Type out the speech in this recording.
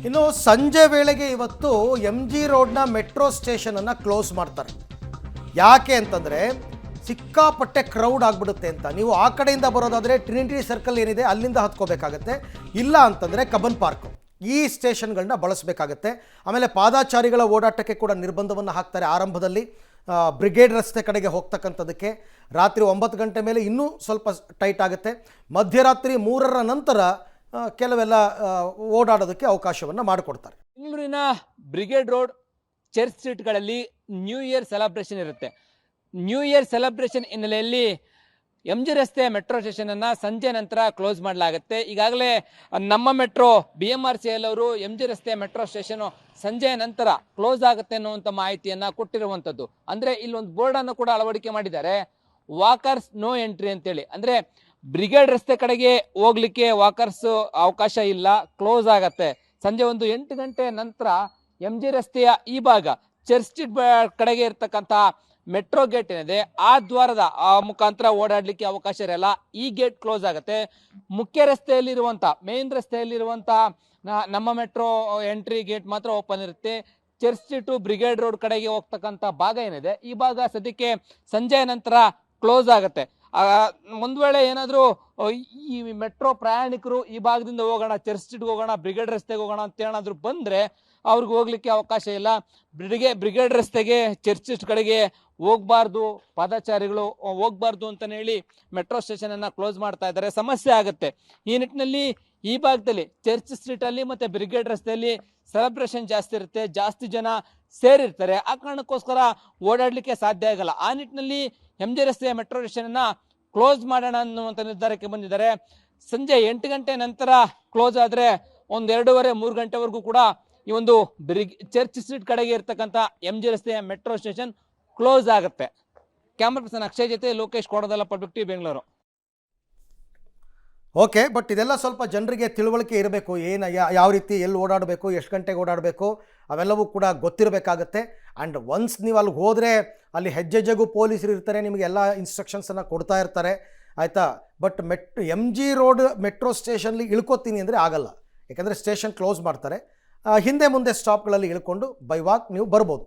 ಇನ್ನು ಸಂಜೆ ವೇಳೆಗೆ ಇವತ್ತು ಎಂ ಜಿ ರೋಡ್ನ ಮೆಟ್ರೋ ಸ್ಟೇಷನನ್ನು ಕ್ಲೋಸ್ ಮಾಡ್ತಾರೆ. ಯಾಕೆ ಅಂತಂದರೆ ಸಿಕ್ಕಾಪಟ್ಟೆ ಕ್ರೌಡ್ ಆಗಿಬಿಡುತ್ತೆ ಅಂತ. ನೀವು ಆ ಕಡೆಯಿಂದ ಬರೋದಾದರೆ ಟ್ರಿನಿಟಿ ಸರ್ಕಲ್ ಏನಿದೆ ಅಲ್ಲಿಂದ ಹತ್ಕೋಬೇಕಾಗತ್ತೆ, ಇಲ್ಲ ಅಂತಂದರೆ ಕಬ್ಬನ್ ಪಾರ್ಕ್ ಈ ಸ್ಟೇಷನ್ಗಳನ್ನ ಬಳಸಬೇಕಾಗತ್ತೆ. ಆಮೇಲೆ ಪಾದಾಚಾರಿಗಳ ಓಡಾಟಕ್ಕೆ ಕೂಡ ನಿರ್ಬಂಧವನ್ನು ಹಾಕ್ತಾರೆ. ಆರಂಭದಲ್ಲಿ ಬ್ರಿಗೇಡ್ ರಸ್ತೆ ಕಡೆಗೆ ಹೋಗ್ತಕ್ಕಂಥದ್ದಕ್ಕೆ ರಾತ್ರಿ 9 ಗಂಟೆ ಮೇಲೆ ಇನ್ನೂ ಸ್ವಲ್ಪ ಟೈಟ್ ಆಗುತ್ತೆ. ಮಧ್ಯರಾತ್ರಿ 3ರ ನಂತರ ಕೆಲವೆಲ್ಲ ಓಡಾಡೋದಕ್ಕೆ ಅವಕಾಶವನ್ನು ಮಾಡಿಕೊಡ್ತಾರೆ. ಬೆಂಗಳೂರಿನ ಬ್ರಿಗೇಡ್ ರೋಡ್, ಚರ್ಚ್ ಸ್ಟ್ರೀಟ್ಗಳಲ್ಲಿ ನ್ಯೂ ಇಯರ್ ಸೆಲೆಬ್ರೇಷನ್ ಇರುತ್ತೆ. ನ್ಯೂ ಇಯರ್ ಸೆಲೆಬ್ರೇಷನ್ ಹಿನ್ನೆಲೆಯಲ್ಲಿ ಎಂ ಜಿ ರಸ್ತೆ ಮೆಟ್ರೋ ಸ್ಟೇಷನನ್ನು ಸಂಜೆ ನಂತರ ಕ್ಲೋಸ್ ಮಾಡಲಾಗುತ್ತೆ. ಈಗಾಗಲೇ ನಮ್ಮ ಮೆಟ್ರೋ BMRCL ಅವರು ಎಂ ಜಿ ರಸ್ತೆ ಮೆಟ್ರೋ ಸ್ಟೇಷನು ಸಂಜೆ ನಂತರ ಕ್ಲೋಸ್ ಆಗುತ್ತೆ ಅನ್ನುವಂಥ ಮಾಹಿತಿಯನ್ನು ಕೊಟ್ಟಿರುವಂಥದ್ದು. ಅಂದರೆ ಇಲ್ಲೊಂದು ಬೋರ್ಡನ್ನು ಕೂಡ ಅಳವಡಿಕೆ ಮಾಡಿದ್ದಾರೆ, ವಾಕರ್ಸ್ ನೋ ಎಂಟ್ರಿ ಅಂತೇಳಿ. ಅಂದರೆ ಬ್ರಿಗೇಡ್ ರಸ್ತೆ ಕಡೆಗೆ ಹೋಗ್ಲಿಕ್ಕೆ ವಾಕರ್ಸ್ ಅವಕಾಶ ಇಲ್ಲ, ಕ್ಲೋಸ್ ಆಗತ್ತೆ. ಸಂಜೆ 8 ಗಂಟೆ ನಂತರ ಎಂ ಜಿ ರಸ್ತೆಯ ಈ ಭಾಗ ಚರ್ಚ್ ಸ್ಟ್ರೀಟ್ ಕಡೆಗೆ ಇರ್ತಕ್ಕಂಥ ಮೆಟ್ರೋ ಗೇಟ್ ಏನಿದೆ ಆ ದ್ವಾರದ ಮುಖಾಂತರ ಓಡಾಡಲಿಕ್ಕೆ ಅವಕಾಶ ಇರಲ್ಲ. ಈ ಗೇಟ್ ಕ್ಲೋಸ್ ಆಗುತ್ತೆ. ಮುಖ್ಯ ರಸ್ತೆಯಲ್ಲಿರುವಂಥ ಮೇನ್ ರಸ್ತೆಯಲ್ಲಿರುವಂಥ ನಮ್ಮ ಮೆಟ್ರೋ ಎಂಟ್ರಿ ಗೇಟ್ ಮಾತ್ರ ಓಪನ್ ಇರುತ್ತೆ. ಚರ್ಚ್ ಸ್ಟ್ರೀಟು ಬ್ರಿಗೇಡ್ ರೋಡ್ ಕಡೆಗೆ ಹೋಗ್ತಕ್ಕಂಥ ಭಾಗ ಏನಿದೆ ಈ ಭಾಗ ಸದ್ಯಕ್ಕೆ ಸಂಜೆ ನಂತರ ಕ್ಲೋಸ್ ಆಗುತ್ತೆ. ಒಂದು ವೇಳೆ ಏನಾದರೂ ಈ ಮೆಟ್ರೋ ಪ್ರಯಾಣಿಕರು ಈ ಭಾಗದಿಂದ ಹೋಗೋಣ, ಚರ್ಚ್ ಸ್ಟ್ರೀಟ್ಗೆ ಹೋಗೋಣ, ಬ್ರಿಗೇಡ್ ರಸ್ತೆಗೆ ಹೋಗೋಣ ಅಂತ ಏನಾದರೂ ಬಂದರೆ ಅವ್ರಿಗೆ ಹೋಗ್ಲಿಕ್ಕೆ ಅವಕಾಶ ಇಲ್ಲ. ಬ್ರಿಗೇಡ್ ರಸ್ತೆಗೆ ಚರ್ಚ್ ಸ್ಟ್ರೀಟ್ ಕಡೆಗೆ ಹೋಗ್ಬಾರ್ದು, ಪಾದಚಾರಿಗಳು ಹೋಗ್ಬಾರ್ದು ಅಂತಲೇ ಹೇಳಿ ಮೆಟ್ರೋ ಸ್ಟೇಷನನ್ನು ಕ್ಲೋಸ್ ಮಾಡ್ತಾ ಇದ್ದಾರೆ. ಸಮಸ್ಯೆ ಆಗುತ್ತೆ. ಈ ನಿಟ್ಟಿನಲ್ಲಿ ಈ ಭಾಗದಲ್ಲಿ ಚರ್ಚ್ ಸ್ಟ್ರೀಟಲ್ಲಿ ಮತ್ತು ಬ್ರಿಗೇಡ್ ರಸ್ತೆಯಲ್ಲಿ ಸೆಲೆಬ್ರೇಷನ್ ಜಾಸ್ತಿ ಇರುತ್ತೆ, ಜಾಸ್ತಿ ಜನ ಸೇರಿರ್ತಾರೆ. ಆ ಕಾರಣಕ್ಕೋಸ್ಕರ ಓಡಾಡಲಿಕ್ಕೆ ಸಾಧ್ಯ ಆಗಲ್ಲ. ಆ ನಿಟ್ಟಿನಲ್ಲಿ ಎಂ ಜಿ ರಸ್ತೆಯ ಮೆಟ್ರೋ ಸ್ಟೇಷನನ್ನು ಕ್ಲೋಸ್ ಮಾಡೋಣ ಅನ್ನುವಂಥ ನಿರ್ಧಾರಕ್ಕೆ ಬಂದಿದ್ದಾರೆ. ಸಂಜೆ 8 ಗಂಟೆ ನಂತರ ಕ್ಲೋಸ್ ಆದರೆ 2:30-3 ಗಂಟೆವರೆಗೂ ಕೂಡ ಈ ಒಂದು ಚರ್ಚ್ ಸ್ಟ್ರೀಟ್ ಕಡೆಗೆ ಇರ್ತಕ್ಕಂಥ ಎಂ ಜಿ ರಸ್ತೆಯ ಮೆಟ್ರೋ ಸ್ಟೇಷನ್ ಕ್ಲೋಸ್ ಆಗುತ್ತೆ. ಕ್ಯಾಮ್ರಾ ಪರ್ಸನ್ ಅಕ್ಷಯ್ ಜೊತೆ ಲೋಕೇಶ್ ಕೊಡದಲ್ಲ, public TV Bengaluru. Okay, but ಇದೆಲ್ಲ ಸ್ವಲ್ಪ ಜನರಿಗೆ ತಿಳುವಳಿಕೆ ಇರಬೇಕು. ಯಾವ ರೀತಿ ಎಲ್ಲಿ ಓಡಾಡಬೇಕು, ಎಷ್ಟು ಗಂಟೆಗೆ ಓಡಾಡಬೇಕು ಅವೆಲ್ಲವೂ ಕೂಡ ಗೊತ್ತಿರಬೇಕಾಗತ್ತೆ. ಆ್ಯಂಡ್ ಒನ್ಸ್ ನೀವು ಅಲ್ಲಿಗೆ ಹೋದರೆ ಅಲ್ಲಿ ಹೆಜ್ಜೆಗೂ ಪೊಲೀಸರು ಇರ್ತಾರೆ, ನಿಮಗೆ ಎಲ್ಲ ಇನ್ಸ್ಟ್ರಕ್ಷನ್ಸನ್ನು ಕೊಡ್ತಾ ಇರ್ತಾರೆ, ಆಯಿತಾ. But M G road metro ಸ್ಟೇಷನ್ಲಿ ಇಳ್ಕೊತೀನಿ ಅಂದರೆ ಆಗಲ್ಲ, ಯಾಕಂದರೆ ಸ್ಟೇಷನ್ ಕ್ಲೋಸ್ ಮಾಡ್ತಾರೆ. ಹಿಂದೆ ಮುಂದೆ ಸ್ಟಾಪ್ಗಳಲ್ಲಿ ಇಳ್ಕೊಂಡು ಬೈ ವಾಕ್ ನೀವು ಬರ್ಬೋದು.